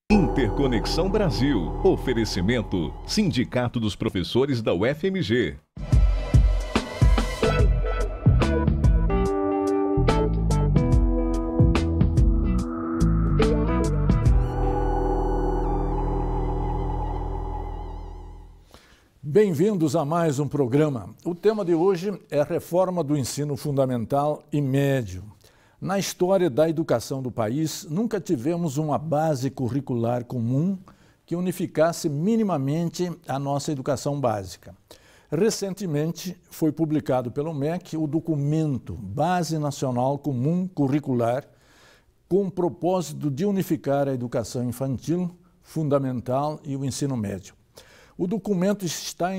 Interconexão Brasil. Oferecimento: Sindicato dos Professores da UFMG. Bem-vindos a mais um programa. O tema de hoje é a reforma do ensino fundamental e médio. Na história da educação do país, nunca tivemos uma base curricular comum que unificasse minimamente a nossa educação básica. Recentemente, foi publicado pelo MEC o documento Base Nacional Comum Curricular, com o propósito de unificar a educação infantil, fundamental e o ensino médio. O documento está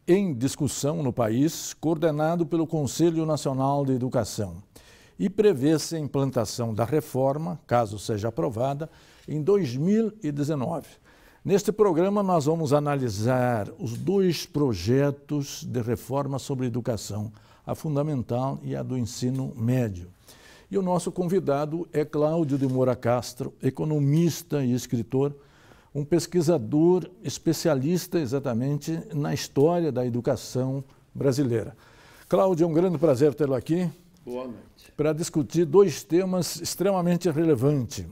em discussão no país, coordenado pelo Conselho Nacional de Educação, e prevê-se a implantação da reforma, caso seja aprovada, em 2019. Neste programa, nós vamos analisar os dois projetos de reforma sobre educação, a fundamental e a do ensino médio. E o nosso convidado é Cláudio de Moura Castro, economista e escritor, um pesquisador especialista exatamente na história da educação brasileira. Cláudio, é um grande prazer tê-lo aqui. Boa noite. Para discutir dois temas extremamente relevantes.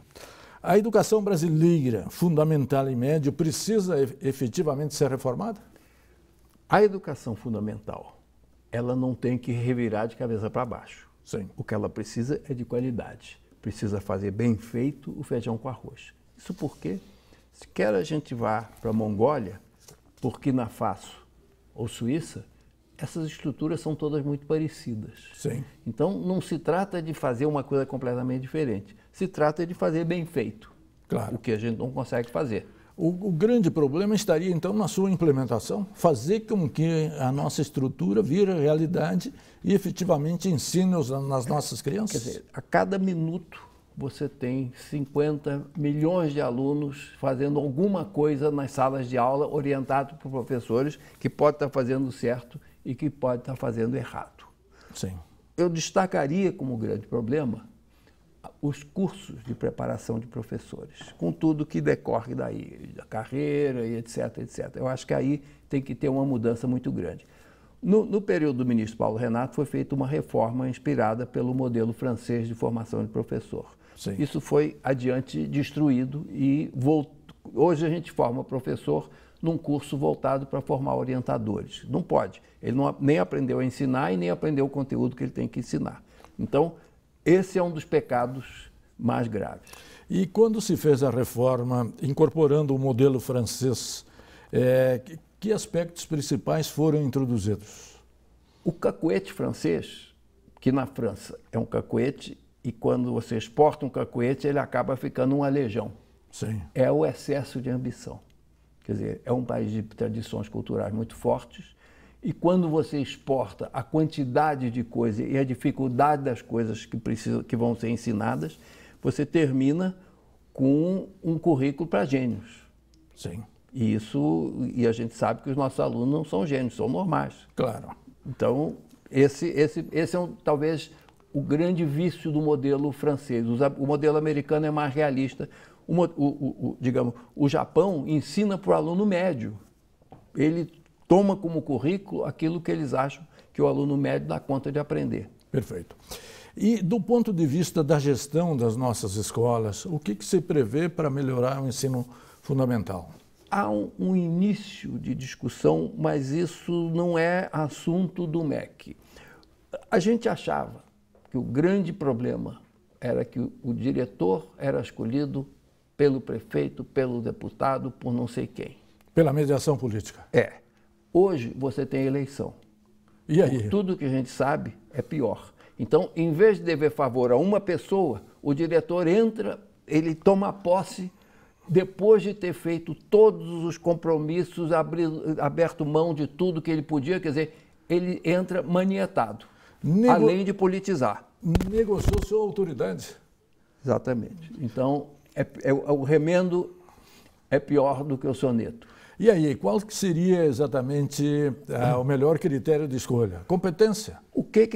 A educação brasileira, fundamental e médio, precisa efetivamente ser reformada? A educação fundamental, ela não tem que revirar de cabeça para baixo. Sim. O que ela precisa é de qualidade. Precisa fazer bem feito o feijão com arroz. Isso porque, se quer a gente vá para a Mongólia, Burkina Faso ou Suíça, essas estruturas são todas muito parecidas. Sim. Então, não se trata de fazer uma coisa completamente diferente. Se trata de fazer bem feito, claro. O que a gente não consegue fazer. O grande problema estaria, então, na sua implementação, fazer com que a nossa estrutura vire realidade e efetivamente ensine nas nossas crianças. Quer dizer, a cada minuto você tem 50 milhões de alunos fazendo alguma coisa nas salas de aula, orientado por professores que pode estar fazendo certo e que pode estar fazendo errado. Sim. Eu destacaria como grande problema os cursos de preparação de professores, com tudo que decorre daí, da carreira e etc, etc. Eu acho que aí tem que ter uma mudança muito grande. No período do ministro Paulo Renato, foi feita uma reforma inspirada pelo modelo francês de formação de professor. Sim. Isso foi adiante destruído e hoje a gente forma professor num curso voltado para formar orientadores. Não pode. Ele nem aprendeu a ensinar e nem aprendeu o conteúdo que ele tem que ensinar. Então, esse é um dos pecados mais graves. E quando se fez a reforma, incorporando o modelo francês, que aspectos principais foram introduzidos? O cacuete francês, que na França é um cacuete, e quando você exporta um cacuete, ele acaba ficando uma legião. Sim. É o excesso de ambição. Quer dizer, é um país de tradições culturais muito fortes, e quando você exporta a quantidade de coisas e a dificuldade das coisas que vão ser ensinadas, você termina com um currículo para gênios. Sim. E a gente sabe que os nossos alunos não são gênios, são normais. Claro. Então, esse é talvez o grande vício do modelo francês. O modelo americano é mais realista. Digamos, o Japão ensina para o aluno médio. Ele toma como currículo aquilo que eles acham que o aluno médio dá conta de aprender. Perfeito. E do ponto de vista da gestão das nossas escolas, o que se prevê para melhorar o ensino fundamental? Há um início de discussão, mas isso não é assunto do MEC. A gente achava que o grande problema era que o diretor era escolhido pelo prefeito, pelo deputado, por não sei quem. Pela mediação política. É. Hoje você tem eleição. E aí? Por tudo que a gente sabe, é pior. Então, em vez de dever favor a uma pessoa, o diretor entra, ele toma posse depois de ter feito todos os compromissos, aberto mão de tudo que ele podia, quer dizer, ele entra manietado, além de politizar. Negociou sua autoridade. Exatamente. Então, o remendo é pior do que o soneto. E aí, qual que seria exatamente o melhor critério de escolha? Competência? O que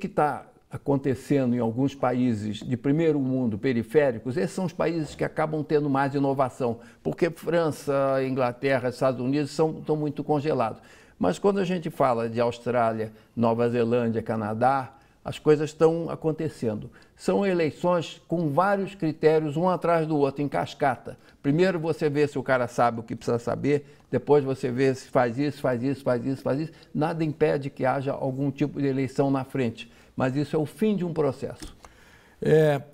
está acontecendo em alguns países de primeiro mundo, periféricos, esses são os países que acabam tendo mais inovação, porque França, Inglaterra, Estados Unidos estão muito congelados. Mas quando a gente fala de Austrália, Nova Zelândia, Canadá, as coisas estão acontecendo. São eleições com vários critérios, um atrás do outro, em cascata. Primeiro você vê se o cara sabe o que precisa saber, depois você vê se faz isso, faz isso, faz isso, faz isso. Nada impede que haja algum tipo de eleição na frente, mas isso é o fim de um processo.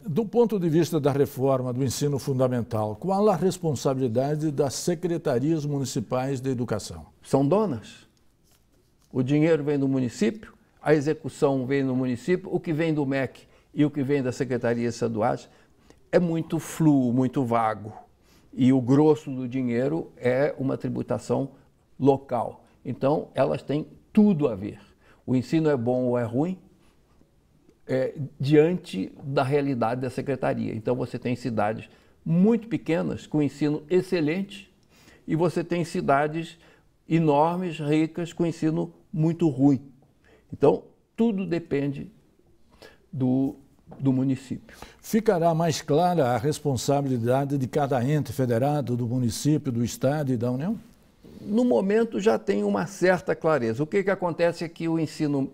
Do ponto de vista da reforma do ensino fundamental, qual a responsabilidade das secretarias municipais de educação? São donas. O dinheiro vem do município, a execução vem do município, o que vem do MEC e o que vem das secretarias estaduais é muito fluo, muito vago. E o grosso do dinheiro é uma tributação local. Então, elas têm tudo a ver. O ensino é bom ou é ruim diante da realidade da secretaria. Então, você tem cidades muito pequenas com ensino excelente e você tem cidades enormes, ricas, com ensino muito ruim. Então, tudo depende do município. Ficará mais clara a responsabilidade de cada ente federado, do município, do estado e da União? No momento já tem uma certa clareza. O que acontece é que o ensino,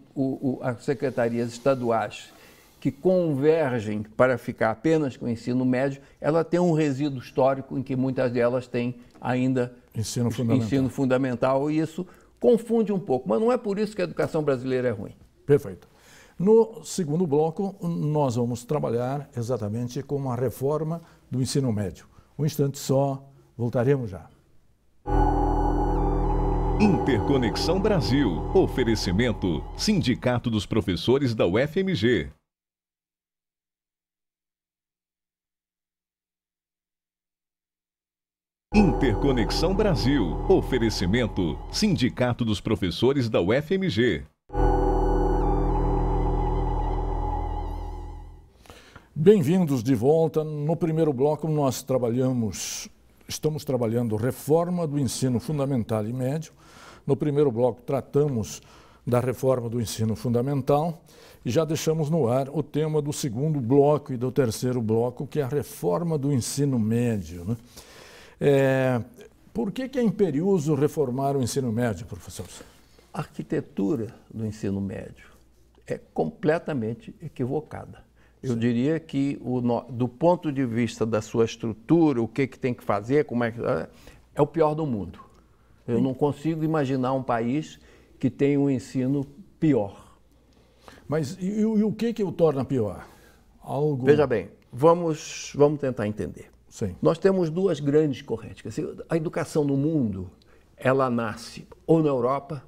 as secretarias estaduais que convergem para ficar apenas com o ensino médio, ela tem um resíduo histórico em que muitas delas têm ainda ensino fundamental e isso confunde um pouco, mas não é por isso que a educação brasileira é ruim. Perfeito. No segundo bloco, nós vamos trabalhar exatamente com a reforma do ensino médio. Um instante só, voltaremos já. Interconexão Brasil. Oferecimento: Sindicato dos Professores da UFMG. Interconexão Brasil. Oferecimento: Sindicato dos Professores da UFMG. Bem-vindos de volta. No primeiro bloco nós estamos trabalhando reforma do ensino fundamental e médio. No primeiro bloco tratamos da reforma do ensino fundamental e já deixamos no ar o tema do segundo bloco e do terceiro bloco, que é a reforma do ensino médio, né? Por que é imperioso reformar o ensino médio, professor? A arquitetura do ensino médio é completamente equivocada. Eu diria que, do ponto de vista da sua estrutura, o que tem que fazer, como é o pior do mundo. Eu não consigo imaginar um país que tenha um ensino pior. Mas e o que o torna pior? Veja bem, vamos tentar entender. Sim. Nós temos duas grandes correntes. A educação no mundo, ela nasce ou na Europa,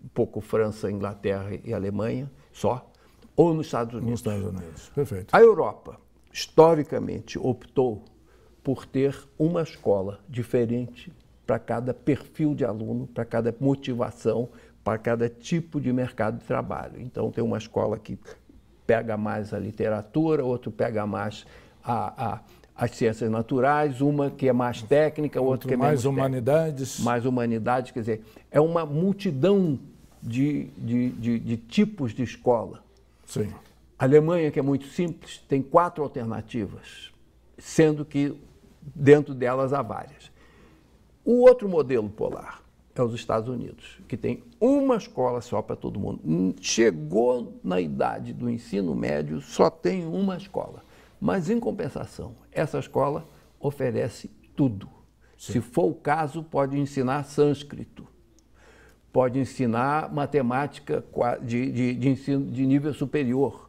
um pouco França, Inglaterra e Alemanha, só, ou nos Estados Unidos. Nos Estados Unidos, perfeito. A Europa, historicamente, optou por ter uma escola diferente para cada perfil de aluno, para cada motivação, para cada tipo de mercado de trabalho. Então, tem uma escola que pega mais a literatura, outro pega mais as ciências naturais, uma que é mais técnica, outra que é mais humanidades. Mais humanidades, quer dizer, é uma multidão de tipos de escola. Sim. A Alemanha, que é muito simples, tem 4 alternativas, sendo que dentro delas há várias. O outro modelo polar é os Estados Unidos, que tem uma escola só para todo mundo. Chegou na idade do ensino médio, só tem uma escola. Mas, em compensação, essa escola oferece tudo. Sim. Se for o caso, pode ensinar sânscrito, pode ensinar matemática de ensino de nível superior,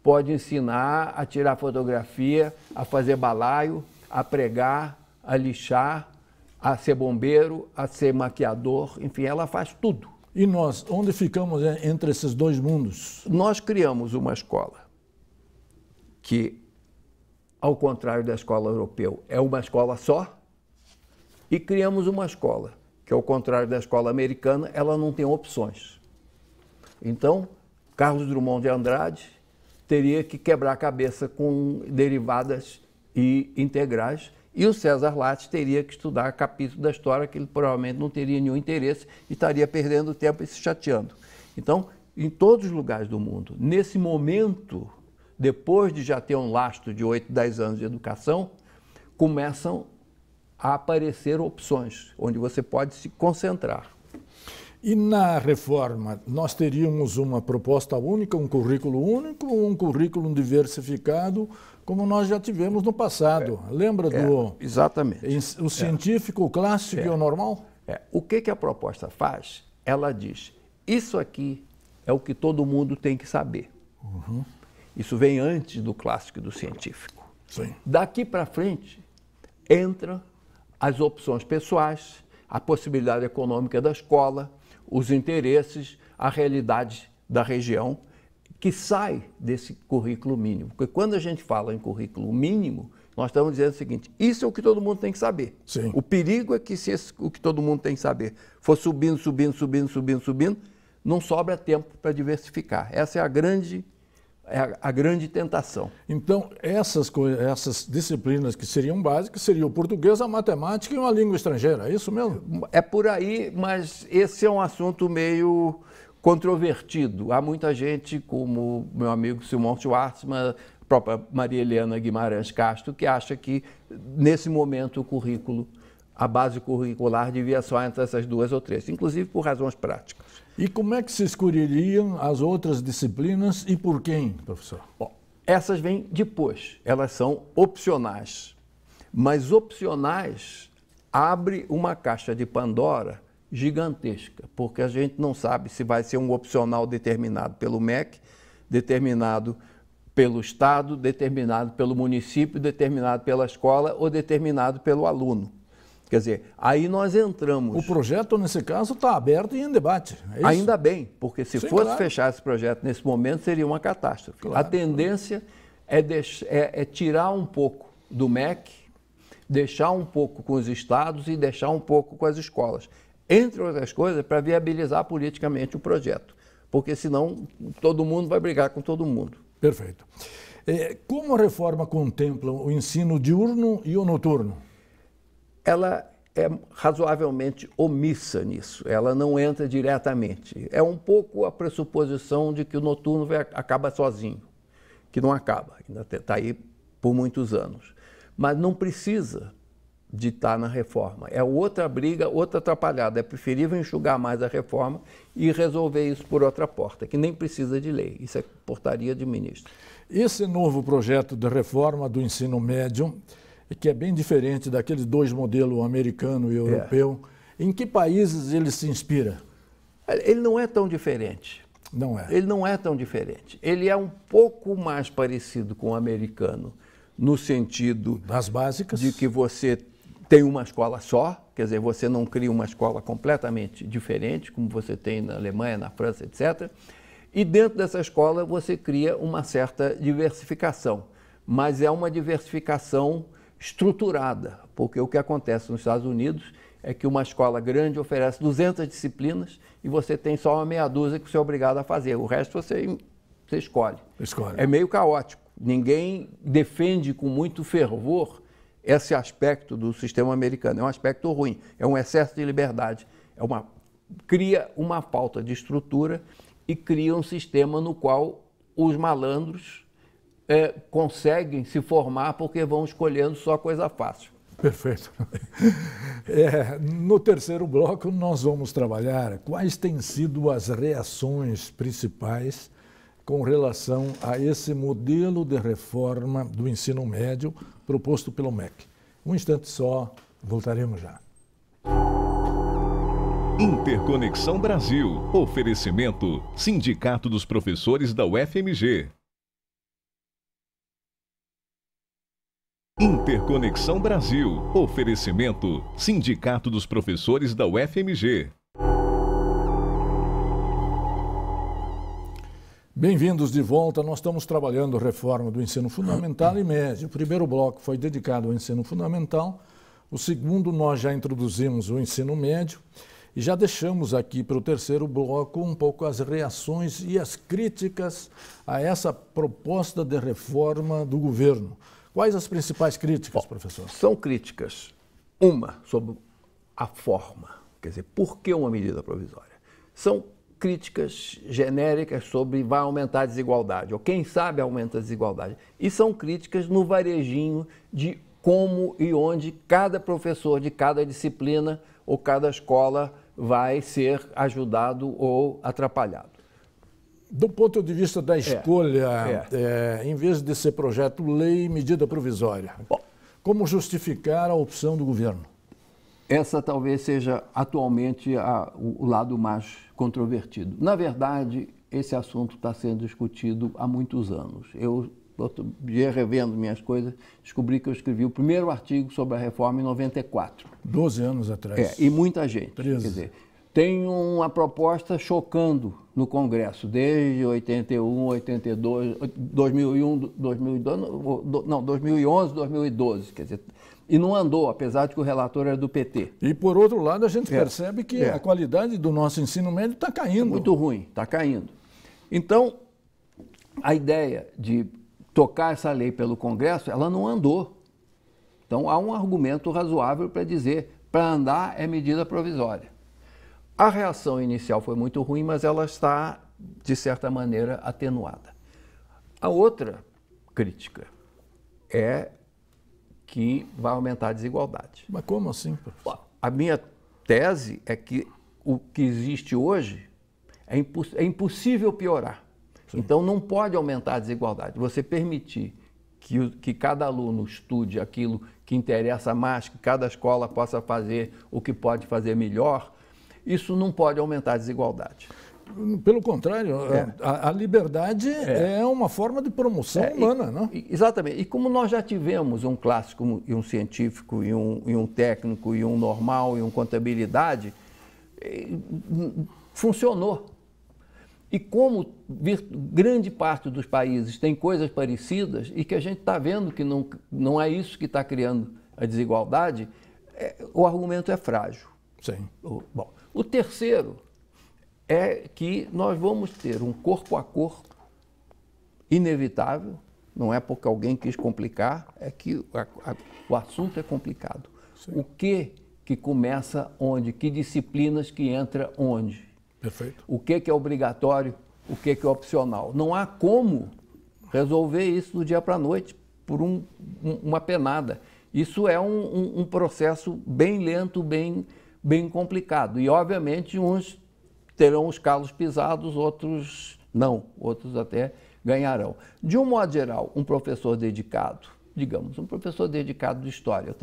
pode ensinar a tirar fotografia, a fazer balaio, a pregar, a lixar, a ser bombeiro, a ser maquiador, enfim, ela faz tudo. E nós, onde ficamos entre esses dois mundos? Nós criamos uma escola que, ao contrário da escola europeu, é uma escola só, e criamos uma escola que, ao contrário da escola americana, ela não tem opções. Então, Carlos Drummond de Andrade teria que quebrar a cabeça com derivadas e integrais, e o César Lattes teria que estudar capítulo da história que ele provavelmente não teria nenhum interesse e estaria perdendo tempo e se chateando. Então, em todos os lugares do mundo. Nesse momento, depois de já ter um lastro de 8, 10 anos de educação, começam a aparecer opções, onde você pode se concentrar. E na reforma, nós teríamos uma proposta única, um currículo único ou um currículo diversificado, como nós já tivemos no passado? Lembra do... Exatamente. O científico, o clássico e o normal? O que a proposta faz? Ela diz, isso aqui é o que todo mundo tem que saber. Uhum. Isso vem antes do clássico e do científico. Sim. Daqui para frente, entram as opções pessoais, a possibilidade econômica da escola, os interesses, a realidade da região, que sai desse currículo mínimo. Porque quando a gente fala em currículo mínimo, nós estamos dizendo o seguinte, isso é o que todo mundo tem que saber. Sim. O perigo é que se o que todo mundo tem que saber for subindo, não sobra tempo para diversificar. Essa é a grande tentação. Então, essas disciplinas que seriam básicas seriam o português, a matemática e uma língua estrangeira, é isso mesmo? É por aí, mas esse é um assunto meio controvertido. Há muita gente, como meu amigo Simon Schwartzman, a própria Maria Helena Guimarães Castro, que acha que, nesse momento, o currículo, a base curricular devia só entre essas 2 ou 3, inclusive por razões práticas. E como é que se escolheriam as outras disciplinas e por quem, professor? Bom, essas vêm depois, elas são opcionais. Mas opcionais abre uma caixa de Pandora gigantesca, porque a gente não sabe se vai ser um opcional determinado pelo MEC, determinado pelo Estado, determinado pelo município, determinado pela escola ou determinado pelo aluno. Quer dizer, aí nós entramos... O projeto, nesse caso, está aberto e em debate. É isso? Ainda bem, porque se Sim, fosse claro. fechar esse projeto nesse momento, seria uma catástrofe. Claro. A tendência é tirar um pouco do MEC, deixar um pouco com os estados e deixar um pouco com as escolas. Entre outras coisas, para viabilizar politicamente o projeto. Porque senão todo mundo vai brigar com todo mundo. Perfeito. Como a reforma contempla o ensino diurno e o noturno? Ela é razoavelmente omissa nisso, ela não entra diretamente. É um pouco a pressuposição de que o noturno acaba sozinho, que não acaba, ainda está aí por muitos anos. Mas não precisa de estar na reforma. É outra briga, outra atrapalhada. É preferível enxugar mais a reforma e resolver isso por outra porta, que nem precisa de lei. Isso é portaria de ministro. Esse novo projeto de reforma do ensino médio, que é bem diferente daqueles 2 modelos, americano e europeu, em que países ele se inspira? Ele não é tão diferente. Não é? Ele não é tão diferente. Ele é um pouco mais parecido com o americano, no sentido das básicas, de que você tem uma escola só, quer dizer, você não cria uma escola completamente diferente, como você tem na Alemanha, na França, etc. E dentro dessa escola você cria uma certa diversificação, mas é uma diversificação estruturada, porque o que acontece nos Estados Unidos é que uma escola grande oferece 200 disciplinas e você tem só uma meia dúzia que você é obrigado a fazer, o resto você escolhe. É meio caótico, ninguém defende com muito fervor esse aspecto do sistema americano, é um aspecto ruim, é um excesso de liberdade, cria uma falta de estrutura e cria um sistema no qual os malandros conseguem se formar porque vão escolhendo só coisa fácil. Perfeito. No terceiro bloco, nós vamos trabalhar quais têm sido as reações principais com relação a esse modelo de reforma do ensino médio proposto pelo MEC. Um instante só, voltaremos já. Interconexão Brasil. Oferecimento: Sindicato dos Professores da UFMG. Interconexão Brasil. Oferecimento: Sindicato dos Professores da UFMG. Bem-vindos de volta. Nós estamos trabalhando a reforma do ensino fundamental e médio. O primeiro bloco foi dedicado ao ensino fundamental. O segundo, nós já introduzimos o ensino médio. E já deixamos aqui para o terceiro bloco um pouco as reações e as críticas a essa proposta de reforma do governo. Quais as principais críticas, professor? São críticas. Uma sobre a forma, quer dizer, por que uma medida provisória? São críticas genéricas sobre vai aumentar a desigualdade, ou quem sabe aumenta a desigualdade. E são críticas no varejinho de como e onde cada professor de cada disciplina ou cada escola vai ser ajudado ou atrapalhado. Do ponto de vista da escolha, em vez de ser projeto-lei, medida provisória, Bom, como justificar a opção do governo? Essa talvez seja atualmente o lado mais controvertido. Na verdade, esse assunto está sendo discutido há muitos anos. Eu, outro dia, revendo minhas coisas, descobri que eu escrevi o primeiro artigo sobre a reforma em 94. 12 anos atrás. E muita gente. 13. Quer dizer, tem uma proposta chocando no Congresso, desde 81, 82, 2001, 2011, 2012, quer dizer, e não andou, apesar de que o relator era do PT. E, por outro lado, a gente percebe que a qualidade do nosso ensino médio está caindo. Muito ruim, está caindo. Então, a ideia de tocar essa lei pelo Congresso, ela não andou. Então, há um argumento razoável para dizer, para andar é medida provisória. A reação inicial foi muito ruim, mas ela está, de certa maneira, atenuada. A outra crítica é que vai aumentar a desigualdade. Mas como assim, professor? A minha tese é que o que existe hoje é impossível piorar. Sim. Então, não pode aumentar a desigualdade. Você permitir que cada aluno estude aquilo que interessa mais, que cada escola possa fazer o que pode fazer melhor, isso não pode aumentar a desigualdade. Pelo contrário, a liberdade é uma forma de promoção humana, não? Exatamente. E como nós já tivemos um clássico e um científico e um técnico e um normal e um contabilidade, funcionou. E como grande parte dos países tem coisas parecidas e que a gente está vendo que não é isso que está criando a desigualdade, o argumento é frágil. Sim. Bom, o terceiro é que nós vamos ter um corpo a corpo inevitável, não é porque alguém quis complicar, é que o assunto é complicado. Sim. O que começa onde? Que disciplinas que entra onde? Perfeito. O que é obrigatório, o que é opcional? Não há como resolver isso do dia para a noite por uma penada. Isso é um processo bem lento, bem complicado. E, obviamente, uns terão os calos pisados, outros não, outros até ganharão. De um modo geral, um professor dedicado, digamos, um professor dedicado de história,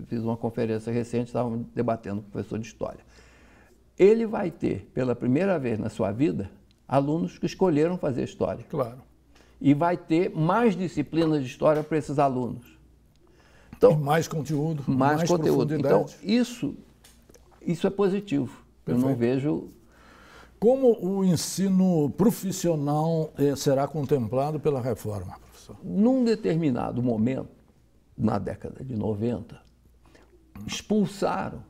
fiz uma conferência recente, estava debatendo com um professor de história. Ele vai ter, pela primeira vez na sua vida, alunos que escolheram fazer história. Claro. E vai ter mais disciplinas de história para esses alunos. Então, e mais conteúdo, mais conteúdo. Profundidade. Então, isso é positivo. Perfeito. Eu não vejo... Como o ensino profissional será contemplado pela reforma, professor? Num determinado momento, na década de 90, expulsaram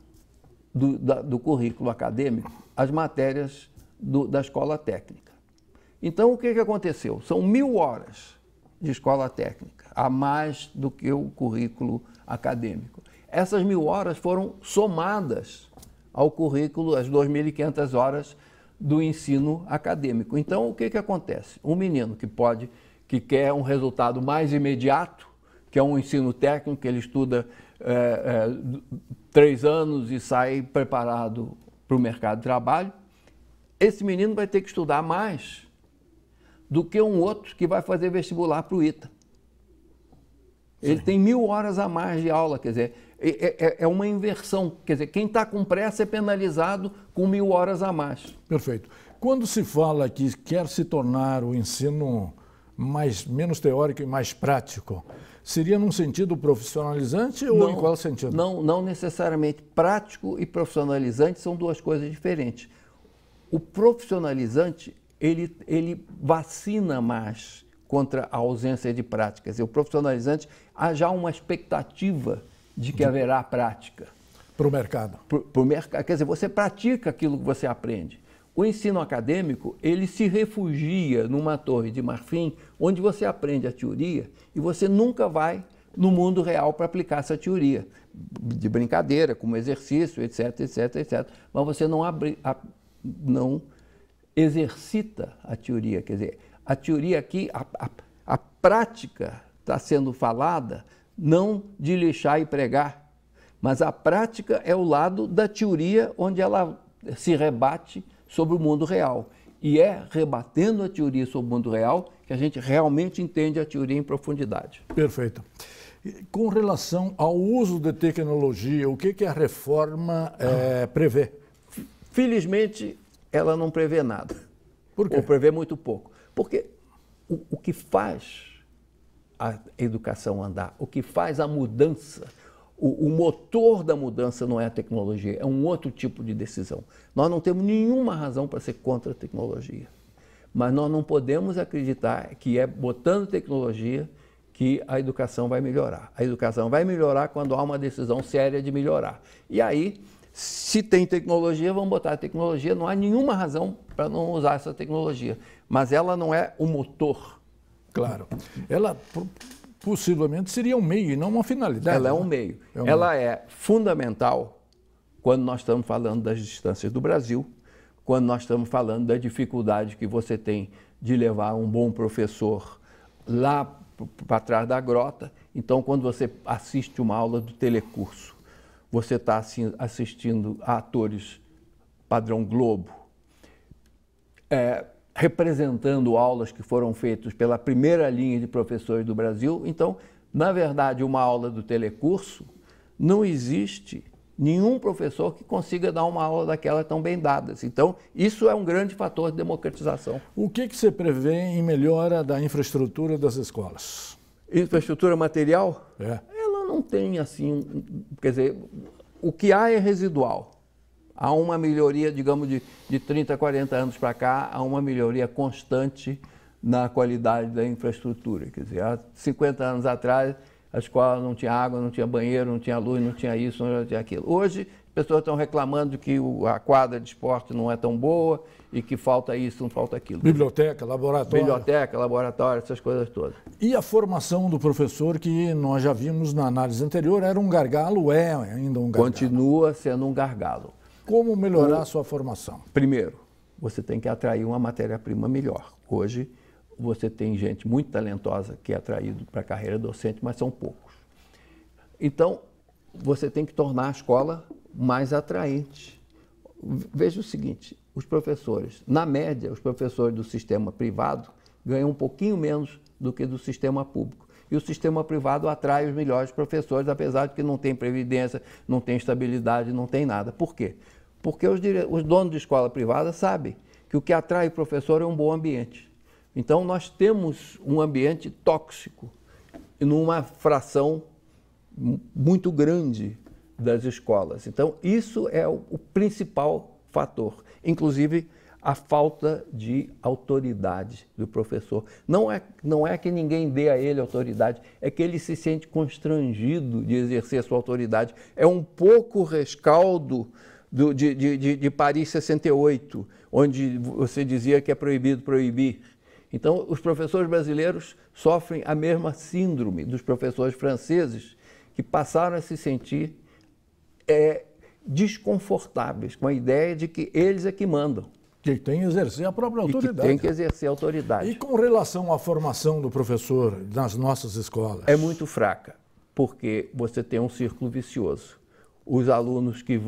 do currículo acadêmico as matérias da escola técnica. Então, o que aconteceu? São 1000 horas de escola técnica, a mais do que o currículo acadêmico. Essas 1000 horas foram somadas ao currículo, as 2.500 horas do ensino acadêmico. Então, o que acontece? Um menino que quer um resultado mais imediato, que é um ensino técnico, que ele estuda 3 anos e sai preparado para o mercado de trabalho, esse menino vai ter que estudar mais do que um outro que vai fazer vestibular para o ITA. Ele tem 1000 horas a mais de aula, quer dizer, é uma inversão. Quer dizer, quem está com pressa é penalizado com 1000 horas a mais. Perfeito. Quando se fala que quer se tornar o ensino menos teórico e mais prático, seria num sentido profissionalizante ou em qual sentido? Não necessariamente. Prático e profissionalizante são duas coisas diferentes. O profissionalizante, ele vacina mais contra a ausência de práticas. O profissionalizante, há já uma expectativa de que haverá prática. Para o mercado. Para o mercado. Quer dizer, você pratica aquilo que você aprende. O ensino acadêmico, ele se refugia numa torre de marfim, onde você aprende a teoria e você nunca vai no mundo real para aplicar essa teoria. De brincadeira, como exercício, etc, etc, etc. Mas você não exercita a teoria. Quer dizer, a teoria aqui, a prática está sendo falada não de lixar e pregar, mas a prática é o lado da teoria onde ela se rebate sobre o mundo real. E é rebatendo a teoria sobre o mundo real que a gente realmente entende a teoria em profundidade. Perfeito. Com relação ao uso de tecnologia, o que a reforma prevê? Felizmente, ela não prevê nada. Por quê? Ou prevê muito pouco. Porque o que faz a educação andar, o que faz a mudança, o motor da mudança não é a tecnologia, é um outro tipo de decisão. Nós não temos nenhuma razão para ser contra a tecnologia. Mas nós não podemos acreditar que é botando tecnologia que a educação vai melhorar. A educação vai melhorar quando há uma decisão séria de melhorar. E aí, se tem tecnologia, vamos botar a tecnologia. Não há nenhuma razão para não usar essa tecnologia. Mas ela não é o motor. Claro. Ela possivelmente seria um meio e não uma finalidade. Ela é um meio. Ela é fundamental quando nós estamos falando das distâncias do Brasil, quando nós estamos falando da dificuldade que você tem de levar um bom professor lá para trás da grota. Então, quando você assiste uma aula do telecurso, você está assistindo a atores padrão Globo, representando aulas que foram feitas pela primeira linha de professores do Brasil. Então, na verdade, uma aula do telecurso, não existe nenhum professor que consiga dar uma aula daquela tão bem dadas. Então, isso é um grande fator de democratização. O que você prevê em melhora da infraestrutura das escolas? Infraestrutura material? Ela não tem assim, quer dizer, o que há é residual. Há uma melhoria, digamos, de 30, 40 anos para cá, há uma melhoria constante na qualidade da infraestrutura. Quer dizer, há 50 anos atrás, a escola não tinha água, não tinha banheiro, não tinha luz, não tinha isso, não tinha aquilo. Hoje, as pessoas estão reclamando de que a quadra de esporte não é tão boa e que falta isso, não falta aquilo. Biblioteca, laboratório. Biblioteca, laboratório, essas coisas todas. E a formação do professor, que nós já vimos na análise anterior, era um gargalo, é ainda um gargalo? Continua sendo um gargalo. Como melhorar a sua formação? Primeiro, você tem que atrair uma matéria-prima melhor. Hoje, você tem gente muito talentosa que é atraído para a carreira docente, mas são poucos. Então, você tem que tornar a escola mais atraente. Veja o seguinte, os professores, na média, os professores do sistema privado ganham um pouquinho menos do que do sistema público. E o sistema privado atrai os melhores professores, apesar de que não tem previdência, não tem estabilidade, não tem nada. Por quê? Porque os donos de escola privada sabem que o que atrai o professor é um bom ambiente. Então, nós temos um ambiente tóxico numa fração muito grande das escolas. Então, isso é o principal fator. Inclusive, a falta de autoridade do professor. Não é que ninguém dê a ele autoridade, é que ele se sente constrangido de exercer a sua autoridade. É um pouco rescaldo de Paris 68, onde você dizia que é proibido proibir. Então, os professores brasileiros sofrem a mesma síndrome dos professores franceses, que passaram a se sentir desconfortáveis com a ideia de que eles é que mandam. Que tem que exercer a própria autoridade. E que tem que exercer a autoridade. E com relação à formação do professor nas nossas escolas? É muito fraca, porque você tem um círculo vicioso. Os alunos que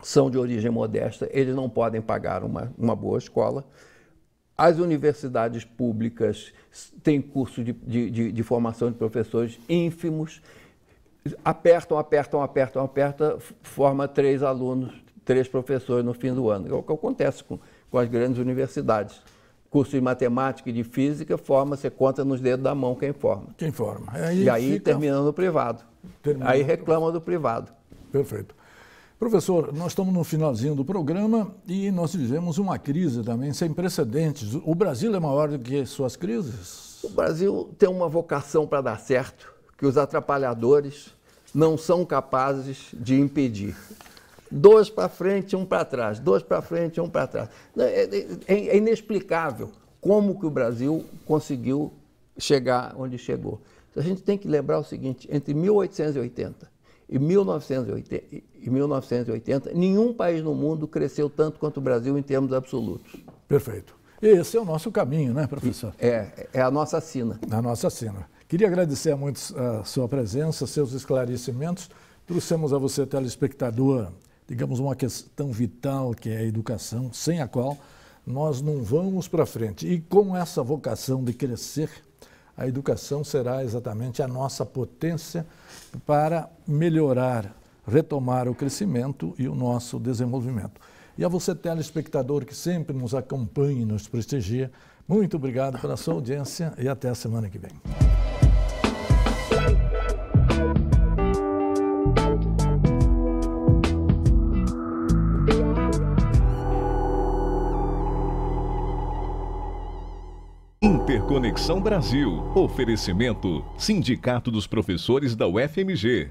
são de origem modesta, eles não podem pagar uma boa escola. As universidades públicas têm curso de formação de professores ínfimos. Apertam, forma 3 alunos, 3 professores no fim do ano. É o que acontece com as grandes universidades. Curso de matemática e de física, você conta nos dedos da mão quem forma. Quem forma. E aí termina no privado. Aí reclama do privado. Perfeito. Professor, nós estamos no finalzinho do programa e nós vivemos uma crise também sem precedentes. O Brasil é maior do que suas crises? O Brasil tem uma vocação para dar certo, que os atrapalhadores não são capazes de impedir. 2 para frente, 1 para trás, 2 para frente, 1 para trás. É inexplicável como que o Brasil conseguiu chegar onde chegou. A gente tem que lembrar o seguinte, entre 1880 Em 1980, nenhum país no mundo cresceu tanto quanto o Brasil em termos absolutos. Perfeito. Esse é o nosso caminho, né, professor? É a nossa sina. A nossa sina. Queria agradecer muito a sua presença, seus esclarecimentos. Trouxemos a você, telespectador, digamos, uma questão vital que é a educação, sem a qual nós não vamos para frente. E com essa vocação de crescer, a educação será exatamente a nossa potência para melhorar, retomar o crescimento e o nosso desenvolvimento. E a você, telespectador, que sempre nos acompanha e nos prestigia, muito obrigado pela sua audiência e até a semana que vem. Interconexão Brasil. Oferecimento: Sindicato dos Professores da UFMG.